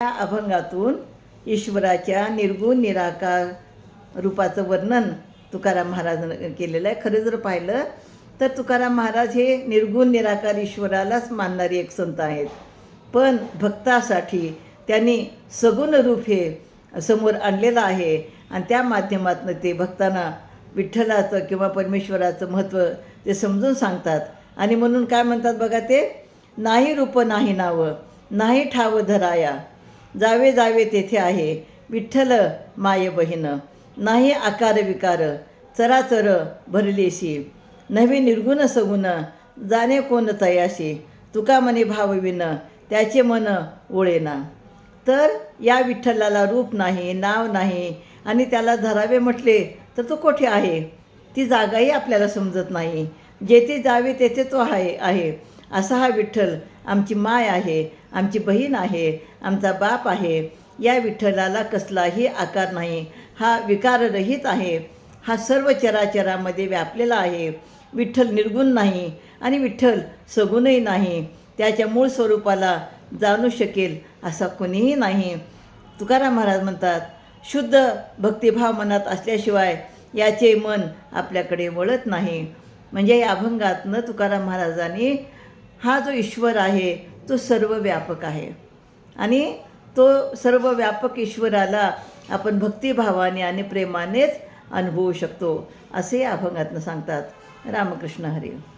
या अभंगातून ईश्वराच्या निर्गुण निराकार रूपाचं वर्णन तुकाराम महाराजांनी केलेलं आहे. खरं जर पाहिलं तर तुकाराम महाराज हे निर्गुण निराकार ईश्वरालाच मानणारे एक संत आहेत. पण भक्तासाठी त्यांनी सगुण रूप हे समोर आणलेलं आहे आणि त्या माध्यमातून ते भक्तांना विठ्ठलाचं किंवा परमेश्वराचं महत्त्व ते समजून सांगतात. आणि म्हणून काय म्हणतात बघा, ते नाही रूप नाही नाव नाही ठाव धराया, जावे जावे तेथे आहे विठ्ठल माय बहीण, नाही आकार विकार चराचर भरलेशी, नवी निर्गुण सगुण जाणे कोण तयाशी, तुका मने भावविन त्याचे मन ओळेना. तर या विठ्ठलाला रूप नाही, नाव नाही आणि त्याला धरावे म्हटले तर तो कोठे आहे, ती जागाही आपल्याला समजत नाही. जेथे जावे तेथे तो आहे. असा हा विठ्ठल आमची माय आहे, आमची बहीण आहे, आमचा बाप आहे. या विठ्ठलाला कसलाही आकार नाही, हा विकाररहित आहे, हा सर्व चराचरामध्ये व्यापलेला आहे. विठ्ठल निर्गुण नाही आणि विठ्ठल सगुणही नाही. त्याच्या मूळ स्वरूपाला जाणू शकेल असा कोणीही नाही. तुकाराम महाराज म्हणतात, शुद्ध भक्तिभाव मनात असल्याशिवाय याचे मन आपल्याकडे वळत नाही. म्हणजे या अभंगातनं तुकाराम महाराजांनी हा जो ईश्वर आहे तो सर्व व्यापक आहे आणि तो सर्व व्यापक ईश्वराला आपण भक्तिभावाने आणि प्रेमानेच अनुभवू शकतो असे या अभंगातनं सांगतात. रामकृष्ण हरी.